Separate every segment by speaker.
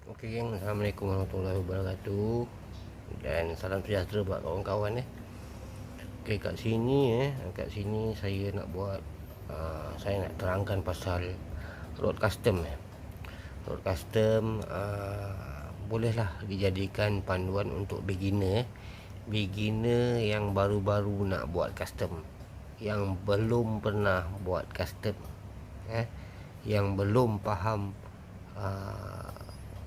Speaker 1: Okey geng, Assalamualaikum warahmatullahi wabarakatuh. Dan salam sejahtera buat kawan-kawan . Okey, kat sini saya nak buat saya nak terangkan pasal road custom . Road custom bolehlah dijadikan panduan untuk beginner beginner yang baru-baru nak buat custom, yang belum pernah buat custom, yang belum faham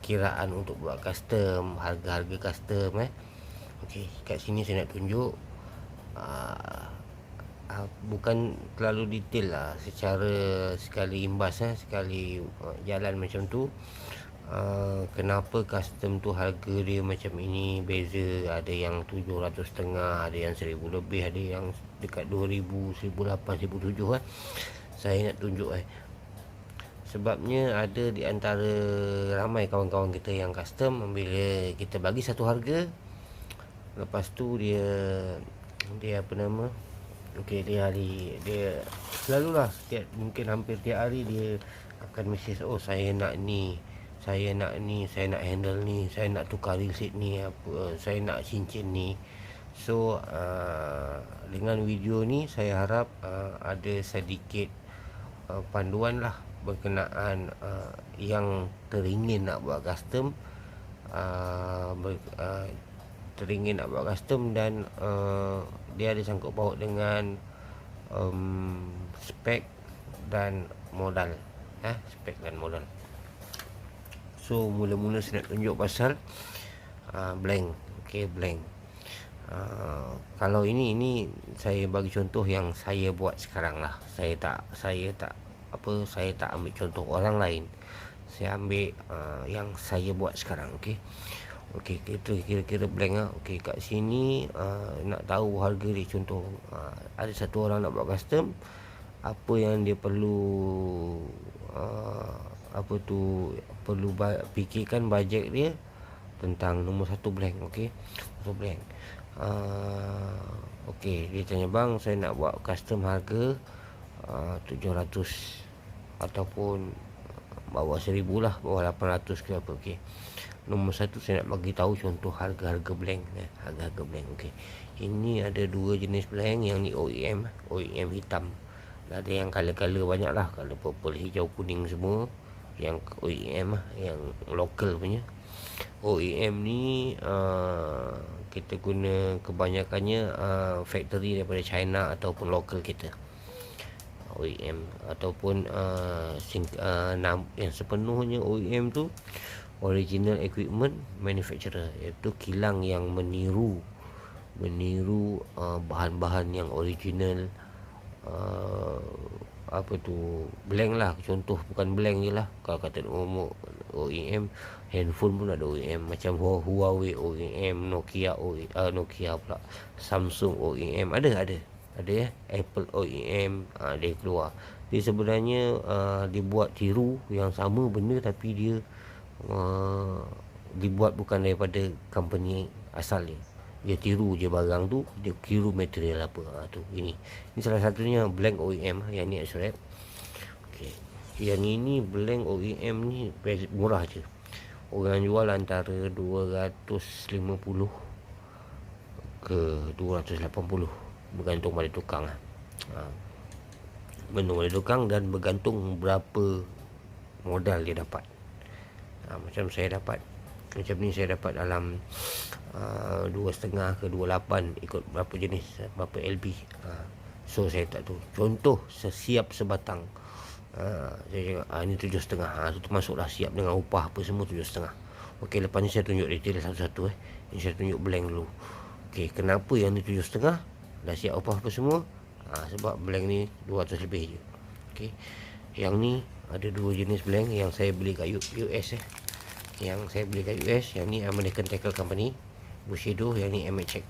Speaker 1: kiraan untuk buat custom, harga-harga custom. Okey, kat sini saya nak tunjuk bukan terlalu detail lah, secara sekali imbas, sekali jalan macam tu. Kenapa custom tu harga dia macam ini, beza. Ada yang 700.5, ada yang 1000 lebih, ada yang dekat 2000, 1800, 1700 . Saya nak tunjuk sebabnya ada di antara ramai kawan-kawan kita yang custom, bila kita bagi satu harga, lepas tu dia apa nama, okey, dia selalulah mungkin hampir tiap hari dia akan mesej, oh saya nak ni, saya nak handle ni, saya nak tukar real seat ni, saya nak cincin ni. So dengan video ni saya harap ada sedikit panduan lah berkenaan yang teringin nak buat custom, teringin nak buat custom, dan dia ada sangkut paut dengan spek dan modal. Spek dan modal. So mula-mula saya nak tunjuk pasal blank. Okey, blank. Kalau ini saya bagi contoh yang saya buat sekarang lah. Saya tak ambil contoh orang lain. Saya ambil yang saya buat sekarang. Okey, itu kira-kira blank lah. Okey, kat sini nak tahu harga dia. Contoh, ada satu orang nak buat custom, apa yang dia perlu fikirkan bajet dia tentang nombor satu blank. Okey, nombor blank. Okey, dia tanya, bang, saya nak buat custom harga 700 ataupun bawah 1000 lah, bawah 800 ke apa. Okey, nombor satu saya nak bagi tahu contoh harga-harga blank. Harga-harga blank. Okey, ini ada dua jenis blank. Yang ni OEM hitam. Ada yang color-color banyak lah, color purple, hijau, kuning semua. Yang OEM yang local punya. OEM ni kita guna kebanyakannya factory daripada China ataupun local kita. OEM ataupun yang sepenuhnya OEM tu original equipment manufacturer, iaitu kilang yang meniru bahan-bahan yang original. Blank lah, contoh, bukan blank je lah. Kalau kata OEM, handphone pun ada OEM, macam Huawei OEM, Nokia pula, Samsung OEM, ada Apple OEM, dia keluar. Dia sebenarnya dibuat tiru yang sama benda, tapi dia dibuat bukan daripada company asal dia. Dia tiru je barang tu, dia tiru material apa. Ini salah satunya blank OEM. Yang ni X-Wrap. Okey, yang ini blank OEM ni murah je. Orang jual antara 250 ke 280, bergantung pada tukang lah. Bergantung pada tukang dan bergantung berapa modal dia dapat. Macam ni saya dapat dalam 2.5 ke 28, ikut berapa jenis, berapa LB. So saya tak tahu. Contoh, sesiap sebatang, saya cakap ini 7.5. Itu masuklah siap dengan upah apa semua 7.5. Okey, lepas ni saya tunjuk detail satu-satu. Ini saya tunjuk blank dulu. Okey, kenapa yang ni 7.5 dah siap upah apa semua? Sebab blank ni 200 lebih je. Okey, yang ni ada dua jenis blank yang saya beli kat US. Yang saya beli kat US, yang ni American Tackle Company, Bushido. Yang ni MHC.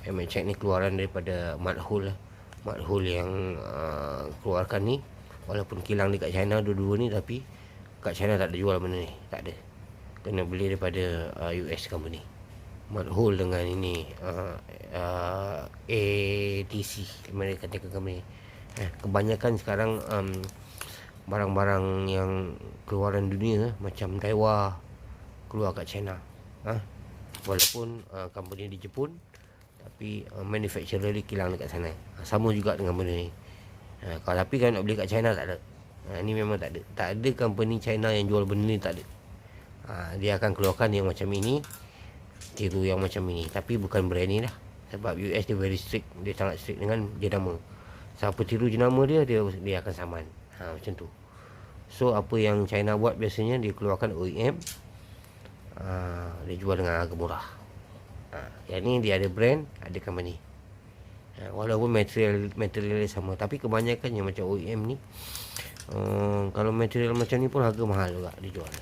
Speaker 1: MHC ni keluaran daripada Mudhole yang keluarkan ni. Walaupun kilang dekat China dua-dua ni, tapi kat China tak ada jual benda ni, tak ada. Kena beli daripada US company. Mudhole dengan ini ATC, American Tackle Company. Kebanyakan sekarang barang-barang yang keluaran dunia, macam Daiwa, keluar kat China. Walaupun company di Jepun, tapi manufacturer dia kilang dekat sana. Sama juga dengan benda ni. Tapi kalau nak beli kat China tak ada. Ni memang tak ada. Tak ada company China yang jual benda ni, tak ada. Dia akan keluarkan yang macam ini, tiru yang macam ini, tapi bukan brand ni lah. Sebab US dia very strict. Dia sangat strict dengan jenama. Siapa tiru jenama dia akan saman. Macam tu. So apa yang China buat biasanya, dia keluarkan OEM, dia jual dengan harga murah. Yang ni dia ada brand, ada company. Walaupun material dia sama, tapi kebanyakan yang macam OEM ni, kalau material macam ni pun harga mahal juga dia jual.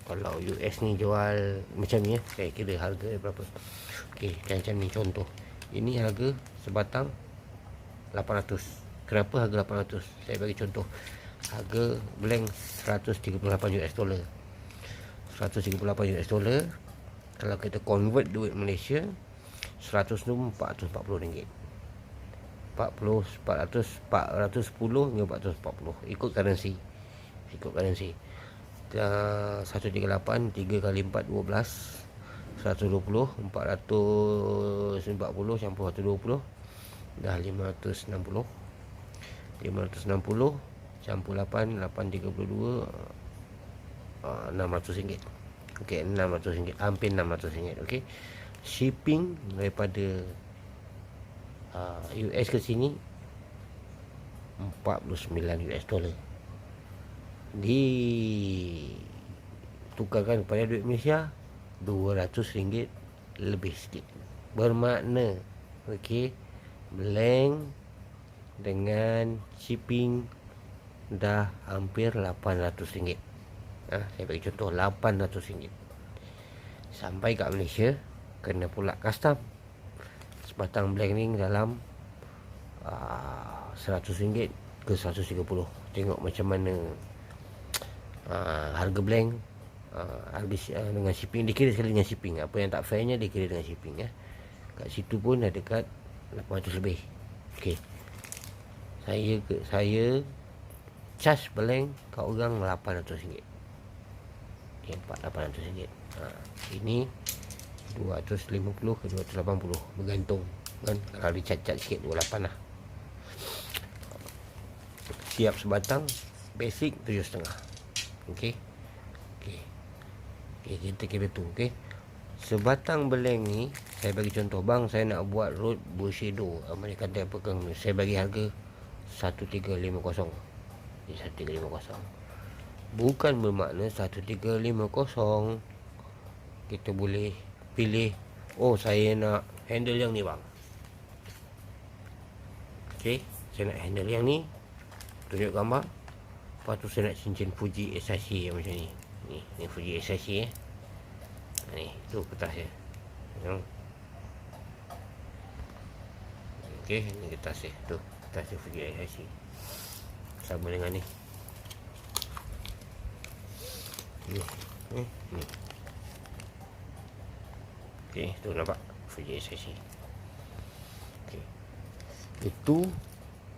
Speaker 1: Kalau US ni jual macam ni, saya kira harga dia berapa. Okey, macam ni contoh. Ini harga sebatang 800. Kenapa harga 800? Saya bagi contoh. Harga blank 138 US dollar. 138 US dollar. Kalau kita convert duit Malaysia, 100 tu 440 ringgit. 410 hingga 440 ikut currency. 138 3 kali 4 12, 120, 440 campur 120 dah 560 campur 8 832, 600 ringgit. Okey, 600 ringgit, hampir 600 ringgit. Okey, shipping daripada US ke sini 49 US dollar. Ditukarkan kepada duit Malaysia 200 ringgit lebih sikit. Bermakna blank dengan shipping dah hampir 800 ringgit. Saya bagi contoh 800 ringgit. Sampai kat Malaysia kena pula custom. Sebatang blank ni dalam 100 ringgit ke 130. Tengok macam mana harga blank, harga dengan shipping. Dia kira sekali dengan shipping. Apa yang tak fairnya dia kira dengan shipping. Kat situ pun dah dekat 800 lebih. Okey, saya charge blank kat orang 800 ringgit. 800 ringgit. Ini 250 ke 280 bergantung kan. Kalau dicat-cat sikit 28 lah. Siap sebatang basic 7.5. Okey, kita kira tu. Okey, sebatang blank ni saya bagi contoh. Bang, saya nak buat road Bushido, mereka kata apa kan, saya bagi harga 1350. 1350 bukan bermakna 1350 kita boleh pilih, oh saya nak handle yang ni bang. Okey, saya nak handle yang ni, tunjuk gambar. Lepas tu saya nak cincin Fuji SIC yang macam ni. Ni Fuji SIC ni tu kertas dia. Okey, ni kertas dia. Tu kertas dia Fuji SIC. Sama dengan ni. Ni. Okey, tu nampak Fuji SIC. Okey. Itu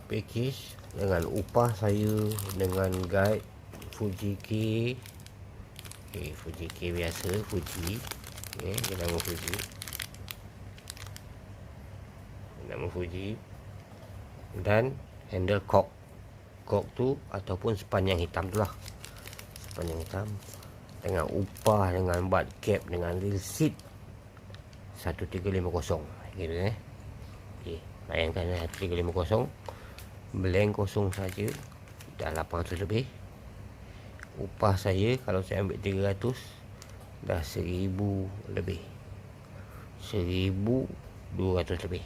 Speaker 1: package dengan upah saya dengan guide Fuji K. Okey, Fuji K biasa, Fuji. Dia nama Fuji. Nama Fuji. Dan handle cork. Cork tu ataupun sepanjang hitam tu lah. Sepanjang hitam dengan upah, dengan butt cap, dengan real seat 1350 gitu Okey, bayangkan 1350 blank kosong saja dah 800 lebih. Upah saya kalau saya ambil 300 dah 1000 lebih, 1200 lebih.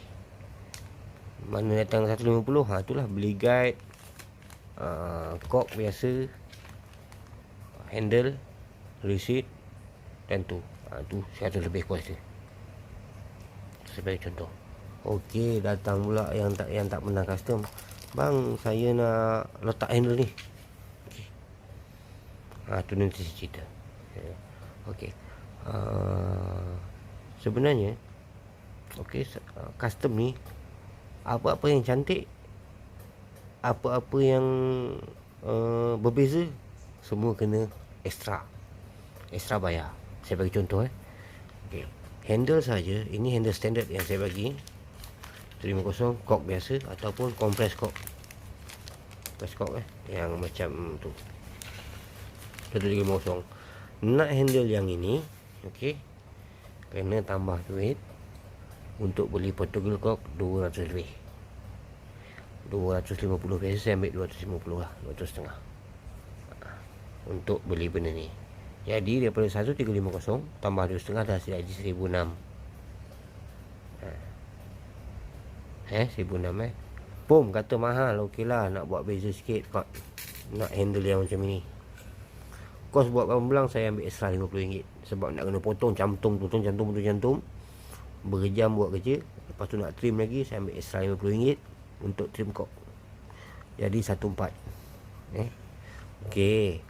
Speaker 1: Mana datang 150? Itulah beli guide, cork biasa, handle, receipt dan tu 100 lebih kuasa. Sebagai contoh. Okey, datang pula yang tak pernah custom. Bang, saya nak letak handle ni. Okey. Tu nanti saya cerita. Okey. Sebenarnya okey, custom ni apa-apa yang cantik, apa-apa yang berbeza, semua kena extra bayar. Saya bagi contoh okay. Handle saja, ini handle standard yang saya bagi 150 cork biasa ataupun compress cork. Compress cork yang macam tu 150. Nak handle yang ini, okey, kena tambah duit untuk beli Portugal cork 200 lebih. 250 biasa saya ambil 250 lah, 200 setengah untuk beli benda ni. Jadi daripada 1350 tambah 2 setengah dah jadi 1006. 1006 Pom kata mahal, okeylah nak buat beza sikit pak. Nak handle yang macam ni. Kos buat belang saya ambil extra RM50 sebab nak kena potong cantum. Berjam buat kerja. Lepas tu nak trim lagi, saya ambil extra RM50 untuk trim cork. Jadi 14. Okey.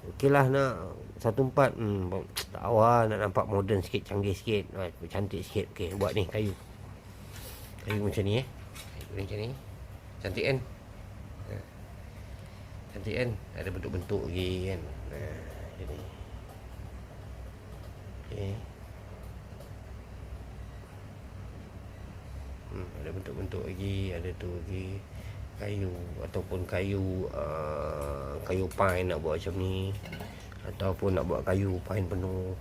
Speaker 1: Okeylah nak 14. Tak awal nak nampak moden sikit, canggih sikit, cantik sikit. Okey, buat ni kayu. Kayu macam ni kayu macam ni. Cantik kan? Cantik kan? Ada bentuk-bentuk lagi kan. Jadi okey. Ada bentuk-bentuk lagi, ada tu lagi. Kayu ataupun kayu pine nak buat macam ni, ataupun nak buat kayu pine penuh.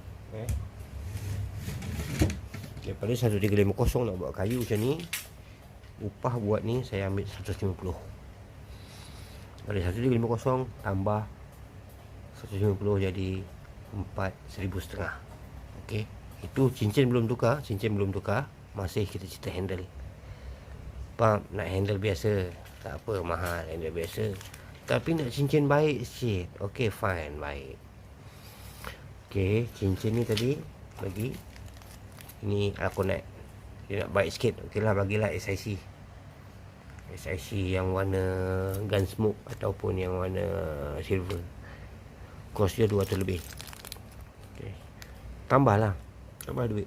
Speaker 1: Daripada 1350 nak buat kayu macam ni, upah buat ni saya ambil 150. Dari 1350 tambah 150 jadi 4,500. Okey, itu cincin belum tukar, masih kita cerita handle. Pak, nak handle biasa tak apa, mahal handle biasa, tapi nak cincin baik sikit. Okey, fine, baik. Okey, cincin ni tadi bagi ini Alconet, dia nak baik sikit. Okeylah, bagilah SIC yang warna Gunsmoke ataupun yang warna silver. Kos dia 200 lebih. Okey, tambah duit.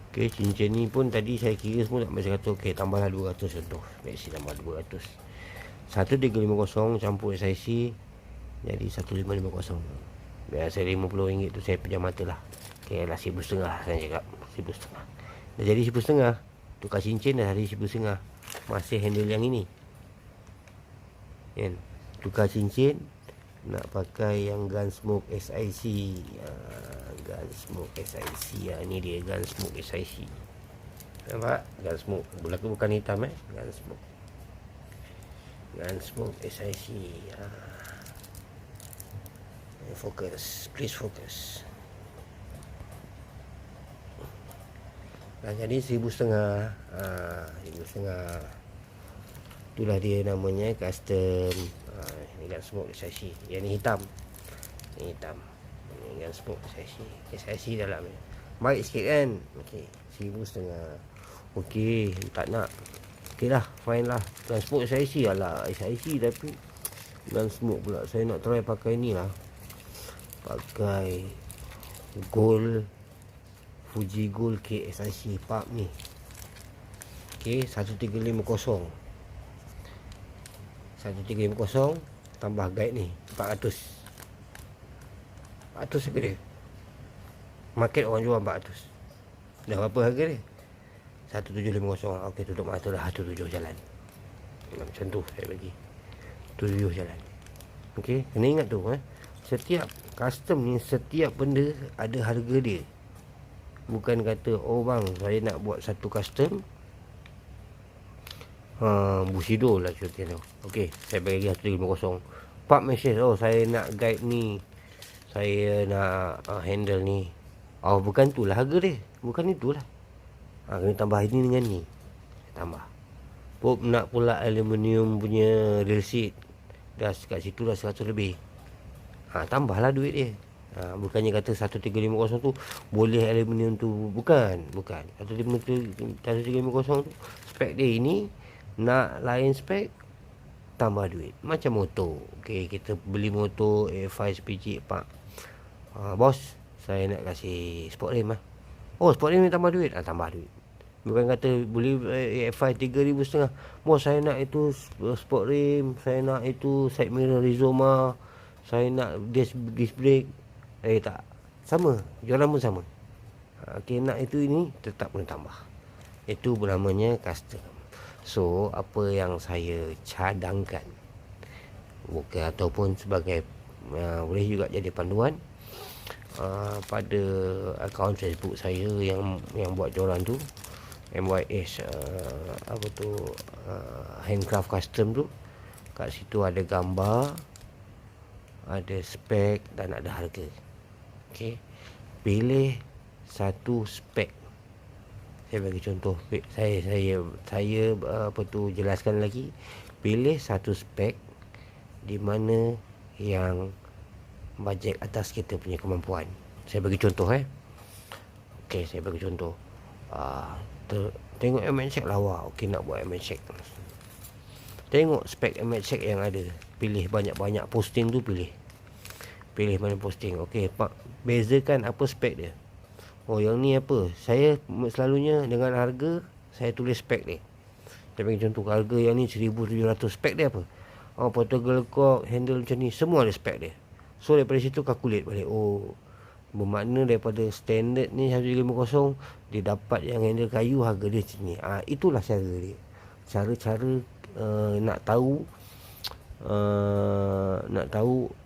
Speaker 1: Okey, cincin ni pun tadi saya kira semua tak masih kata okey, tambahlah 200 contoh. Maxi tambah 200. 1350 campur SIC jadi 1550. Biasa RM50 tu saya pejam mata lah. Okey lah, 1,500 saya cakap. 1,500. Dah jadi 1,500. Tukar cincin dah jadi 1,500. Masih handle yang ini. Kan? Tukar cincin nak pakai yang Gunsmoke SIC. Gunsmoke SIC. Ni dia Gunsmoke SIC. Nampak? Gunsmoke. Belakang bukan hitam Gunsmoke SIC. Fokus. Please focus. Jadi 1,500. 1,500. Itulah dia namanya custom. Ini Gunsmoke SIC. Yang ni hitam. Ini hitam. Ini Gunsmoke SIC. SIC dalam ni baik sikit kan. Okey, 1,500. Okey, tak nak. Okey lah, fine lah. Gunsmoke SIC lah, SIC tapi Gunsmoke pula. Saya nak try pakai ni lah. Pakai gold, Fuji Gold KSIC Park ni. Okey, 1350. 1350 tambah guide ni 400. 400 harga dia. Market orang jual 400. Dah berapa harga dia? 1750. Okey, tutup mata dah, 17 jalan. Macam tu saya bagi. 17 jalan. Okey, kena ingat tu setiap custom ni, setiap benda ada harga dia. Bukan kata, oh bang, saya nak buat satu custom Bushido lah contohnya. Okey, saya bagi 150. Pak mesej, oh saya nak guide ni, saya nak handle ni. Oh, bukan tu lah harga dia. Bukan itulah. Kena tambah ini dengan ni. Tambah. Pop nak pula aluminium punya real seat. Dah kat situ dah 100 lebih. Tambahlah duit dia. Bukannya kata 1350 tu boleh aluminium tu. Bukan. 1350 tu spek dia ini. Nak lain spek, tambah duit. Macam motor. Okey, kita beli motor A5 SPG Pak. Bos, saya nak kasih sport rim Oh, sport rim ni tambah duit. Tambah duit. Bukan kata beli A5 3,500. Bos, saya nak itu sport rim, saya nak itu side mirror Rizoma, saya nak disc brake, tak. Sama, jualan pun sama. Okey, nak itu ini tetap kena tambah. Itu namanya custom. So, apa yang saya cadangkan, bukan ataupun sebagai boleh juga jadi panduan pada akaun Facebook saya yang buat jualan tu, MYS handcraft custom tu. Kat situ ada gambar, ada spek dan ada harga. Okey, pilih satu spek. Saya bagi contoh, saya jelaskan lagi. Pilih satu spek di mana yang bajet atas kita punya kemampuan. Saya bagi contoh Okey, saya bagi contoh. Tengok MX lawa. Okey, nak buat MX. Tengok spek MX yang ada. Pilih banyak-banyak posting tu, pilih mana posting. Okey, bezakan apa spek dia. Oh, yang ni apa? Saya selalunya dengan harga saya tulis spek dia. Saya bagi contoh, harga yang ni 1,700. Spek dia apa? Portable cork, handle macam ni, semua ada spek dia. So daripada situ calculate balik. Bermakna daripada standard ni 150, dia dapat yang handle kayu, harga dia macam ni. Itulah cara dia. Cara-cara nak tahu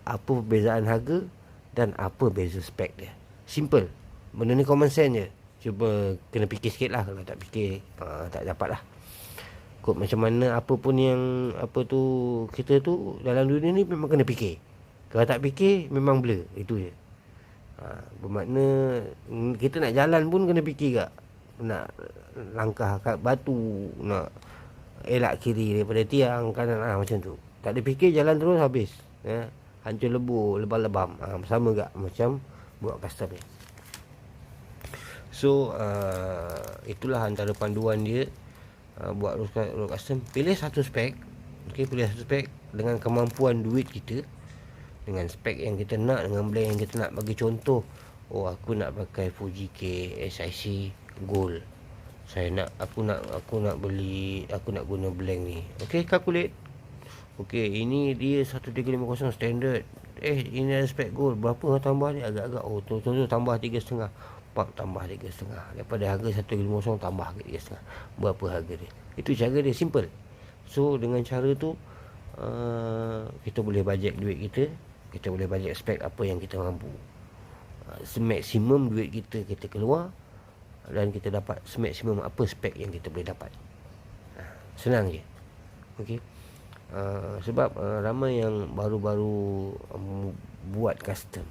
Speaker 1: apa perbezaan harga dan apa beza spek dia. Simple. Benda ni common sense je. Cuba kena fikir sikit lah. Kalau tak fikir, tak dapat lah. Kod macam mana, apa pun yang kita tu dalam dunia ni memang kena fikir. Kalau tak fikir, memang blur. Itu je. Bermakna kita nak jalan pun kena fikir tak. Nak langkah kat batu, nak elak kiri daripada tiang kanan, macam tu. Tak ada fikir, jalan terus habis. Hancur lebur, lebam-lebam. Sama tak macam buat custom ni. So itulah antara panduan dia buat road custom. Pilih satu spek. Okey, pilih satu spek dengan kemampuan duit kita, dengan spek yang kita nak, dengan blank yang kita nak. Bagi contoh, aku nak pakai Fuji K SIC Gold. Aku nak guna blank ni. Okey, calculate. Okey, ini dia 1350 standard. Ini ada spek gold. Berapa tambah ni? Agak-agak contoh tambah 3,5. Tambah 3,5. Daripada harga 1,50 tambah 3,5. Berapa harga dia? Itu cara dia, simple. So dengan cara tu kita boleh bajet duit kita. Kita boleh bajet spek apa yang kita mampu. Semaksimum duit kita keluar, dan kita dapat semaksimum apa spek yang kita boleh dapat. Senang je. Okey. Sebab ramai yang baru-baru buat custom.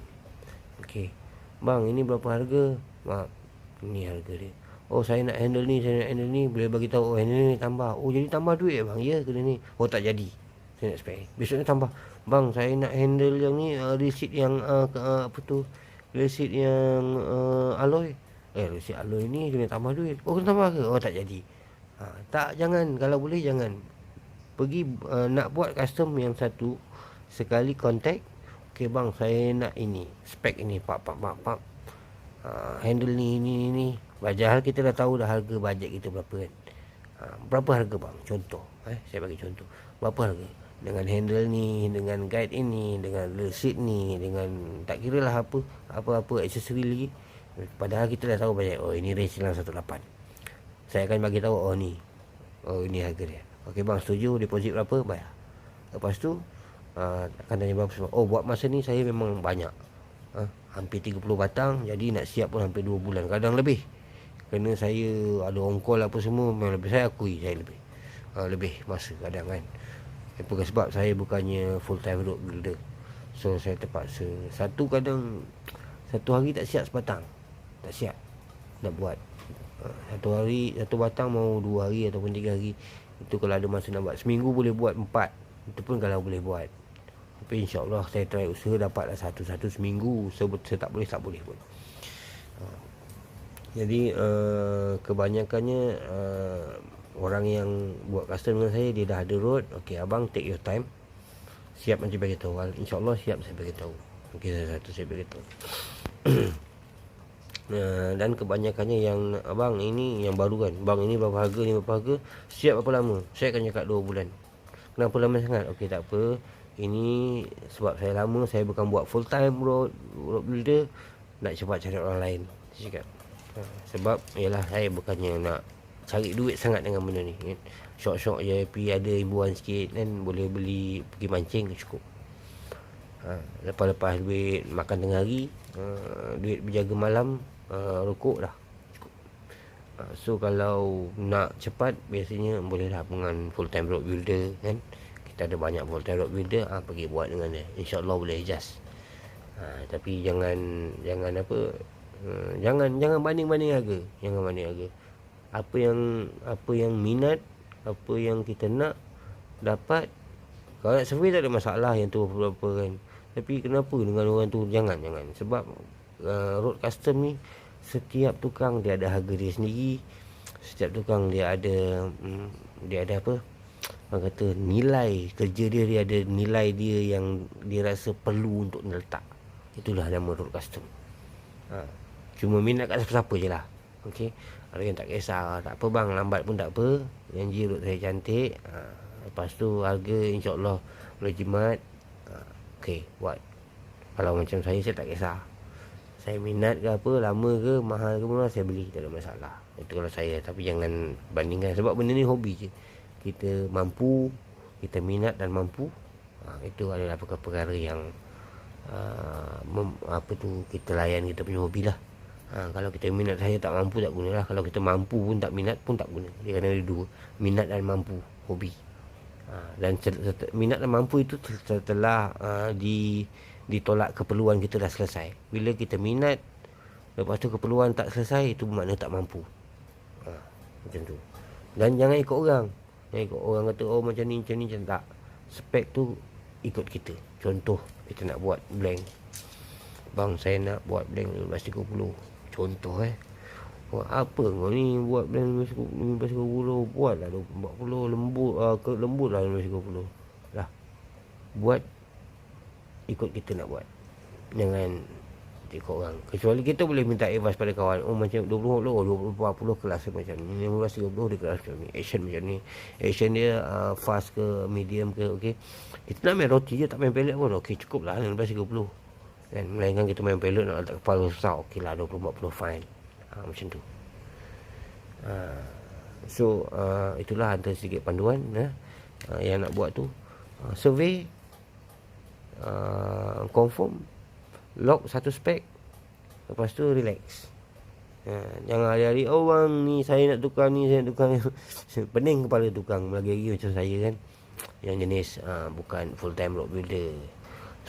Speaker 1: Okey, bang, ini berapa harga? Ini harga dia. Saya nak handle ni, boleh bagi tahu. Handle ni tambah. Jadi tambah duit bang? Ya, kena ni. Tak jadi. Saya nak spek. Besoknya tambah. Bang, saya nak handle yang ni, receipt yang receipt yang alloy. Receipt alloy ni kena tambah duit. Kena tambah ke? Tak jadi. Jangan. Kalau boleh jangan. Pergi nak buat custom yang satu, sekali kontak. Okey bang, saya nak ini, spek ini, handle ni. Padahal kita dah tahu dah harga bajet kita berapa kan. Berapa harga bang? Contoh, saya bagi contoh. Berapa harga? Dengan handle ni, dengan guide ini, dengan receipt ni, dengan tak kira lah apa aksesori lagi. Padahal kita dah tahu bajet. Ini range 918. Saya akan bagi tahu, ini harga dia. Okey bang, setuju, deposit berapa? Bayar. Lepas tu akan tanya berapa semua. Buat masa ni saya memang banyak, hampir 30 batang. Jadi nak siap pun hampir 2 bulan, kadang lebih. Kerana saya ada on call apa semua, memang lebih. Saya akui saya lebih masa kadang kan. Sebab saya bukannya full time road builder. So saya terpaksa satu hari tak siap sebatang. Tak siap nak buat. Satu hari satu batang mau 2 hari ataupun 3 hari. Itu kalau ada masa nak buat. Seminggu boleh buat 4. Itu pun kalau boleh buat. Tapi insyaAllah saya try usaha dapatlah satu seminggu. Saya tak boleh pun. Jadi kebanyakannya orang yang buat custom dengan saya, dia dah ada road. Okey abang, take your time. Siap nanti bagi tahu. InsyaAllah siap saya bagi tahu. Okey, satu saya bagi tahu. Dan kebanyakannya yang abang ini yang baru kan, bang ini berapa harga, ni berapa harga, siap berapa lama? Saya akan cakap 2 bulan. Kenapa lama sangat? Okey, tak apa, ini sebab saya lama, saya bukan buat full time road builder, nak cepat cari orang lain. Saya cakap sebab ialah saya bukannya nak cari duit sangat dengan benda ni kan. Syok-syok je, pergi ada hiburan sikit kan, boleh beli pergi mancing cukup. Lepas-lepas duit makan tengah hari, duit berjaga malam, rokok dah cukup. So kalau nak cepat, biasanya bolehlah dengan full time road builder kan. Kita ada banyak full time road builder, pergi buat dengan dia, InsyaAllah boleh adjust. Tapi jangan apa, jangan banding-banding harga. Jangan banding harga. Apa yang minat, apa yang kita nak dapat. Kalau nak survey tak ada masalah, yang tu apa kan. Tapi kenapa dengan orang tu jangan. Sebab road custom ni, setiap tukang dia ada harga dia sendiri. Setiap tukang dia ada apa, orang kata nilai kerja dia ada nilai dia yang dia rasa perlu untuk letak. Itulah nama road custom. Cuma minat kat siapa-siapa je lah. Okey. Ada yang tak kisah, tak apa bang, lambat pun tak apa, janji road saya cantik. Lepas tu harga insyaAllah boleh jimat. Okey, buat. Kalau macam saya tak kisah. Saya minat ke apa, lama ke, mahal ke murah, saya beli, tak ada masalah. Itu kalau saya. Tapi jangan bandingkan, sebab benda ni hobi je. Kita mampu, kita minat dan mampu, itu adalah perkara-perkara yang kita layan kita punya hobi lah. Kalau kita minat saya tak mampu, tak gunalah. Kalau kita mampu pun tak minat pun tak guna. Dia kena ada dua, minat dan mampu, hobi. Dan minat dan mampu itu setelah ditolak keperluan kita dah selesai. Bila kita minat, lepas tu keperluan tak selesai, itu bermakna tak mampu. Macam tu. Dan jangan ikut orang. Jangan ikut orang kata, oh macam ni, macam tak. Spek tu ikut kita. Contoh, kita nak buat blank. Bang, saya nak buat blank 1530. Contoh buat apa kau ni, buat blank 1530. Buat lah 2040. Lembut lah 1530. Lah, buat ikut kita nak buat. Jangan ikut orang. Kecuali kita boleh minta advice pada kawan. Oh macam 2040 kelas macam ni, 1530 dia kelas macam ni, action macam ni, action dia fast ke medium ke. Okey, kita nak main roti je, tak main pellet pun okey, cukup lah 1530 kan. Melainkan kita main pellet nak letak kepala susah, okey lah 2040 fine. Macam tu. So itulah antara sedikit panduan yang nak buat tu. Survey, confirm, lock satu spek, lepas tu relax. Jangan hari-hari, oh bang ni saya nak tukar ni, saya nak tukar ni. Pening kepala tukang lagi-lagi macam saya kan, yang jenis bukan full time road builder.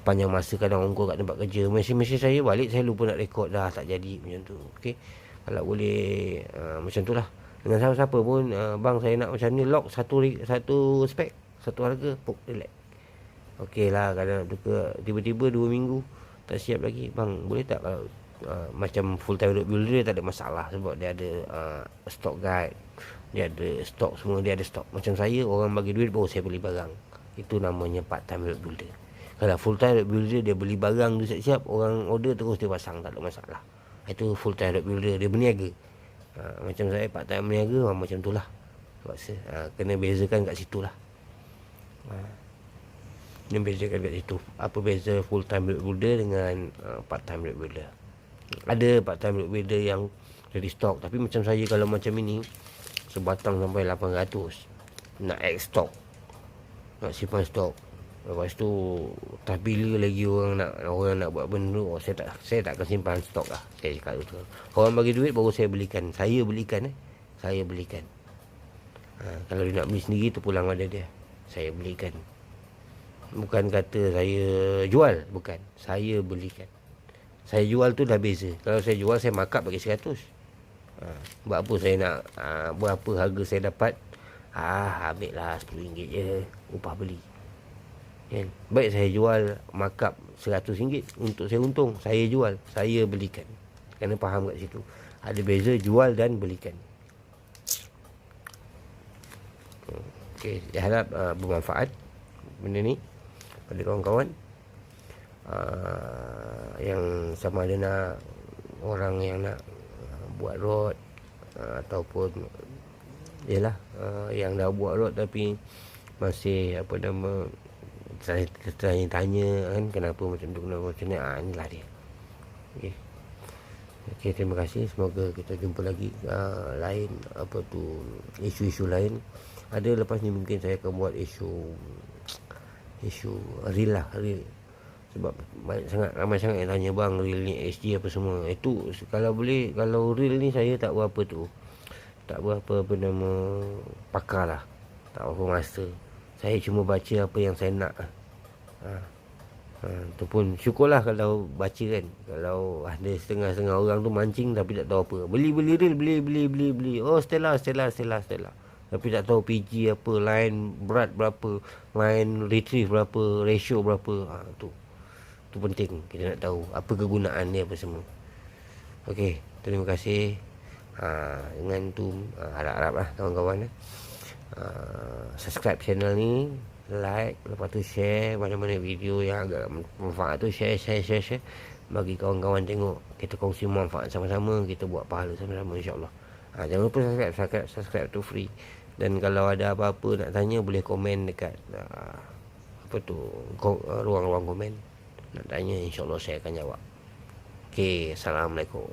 Speaker 1: Sepanjang masa kadang ongkos kat tempat kerja, mesin saya balik, saya lupa nak rekod dah, tak jadi macam tu. Okey, kalau boleh macam tu lah. Dengan siapa-siapa pun, bang saya nak macam ni, lock satu spek, satu harga, relax. Okey lah, kadang nak tukar tiba-tiba 2 minggu tak siap lagi, bang boleh tak kalau macam full time road builder tak ada masalah, sebab dia ada stock guide, dia ada stok semua, dia ada stok. Macam saya, orang bagi duit baru saya beli barang. Itu namanya part time road builder. Kalau full time road builder, dia beli barang tu siap-siap, orang order terus dia pasang, tak ada masalah. Itu full time road builder, dia berniaga. Macam saya part time berniaga, macam tu lah. Kena bezakan kat situ lah. Kena bezakan kat situ. Apa beza full time road builder dengan part time road builder. Ada part time road builder yang jadi stok, tapi macam saya, kalau macam ini sebatang sampai 800, nak add stok, nak simpan stok. Lepas tu tak bila lagi orang nak buat benda tu, saya tak akan simpan stok lah. Saya cakap tu, orang bagi duit baru saya belikan. Saya belikan. Kalau dia nak beli sendiri tu pulang ada dia, saya belikan. Bukan kata saya jual, bukan, saya belikan. Saya jual tu dah beza. Kalau saya jual, saya markup bagi 100. Buat apa saya nak berapa harga saya dapat, ambil lah RM10 je upah beli kan? Baik saya jual markup RM100 untuk saya untung, saya jual, saya belikan. Kena faham kat situ. Ada beza jual dan belikan. Okey, saya harap bermanfaat benda ni pada kawan-kawan yang sama ada nak orang yang nak buat road ataupun yang dah buat road tapi masih tanya kan kenapa macam tu, kenapa macam ni. Inilah dia. Okey, terima kasih. Semoga kita jumpa lagi lain isu-isu lain. Ada lepas ni mungkin saya akan buat isu real lah, real. Sebab ramai sangat yang tanya, bang, real ni HD apa semua. Itu kalau boleh, kalau real ni saya tak berapa nama pakar lah, tak berapa master. Saya cuma baca apa yang saya nak. Tu pun syukurlah kalau baca kan. Kalau ada setengah-setengah orang tu mancing tapi tak tahu apa. Beli real, beli. Oh, Stella. Tapi tak tahu PG apa, line berat berapa, line retrieve berapa, ratio berapa. Tu penting kita nak tahu apa kegunaan dia apa semua. Okey, terima kasih. Dengan tu harap-harap lah kawan-kawan subscribe channel ni, like, lepas tu share mana-mana video yang agak manfaat tu, share bagi kawan-kawan tengok. Kita kongsi manfaat sama-sama, kita buat pahala sama-sama, insyaAllah. Jangan lupa subscribe tu free. Dan kalau ada apa-apa nak tanya, boleh komen dekat ruang-ruang komen. Nak tanya, insyaAllah saya akan jawab. Okey, Assalamualaikum.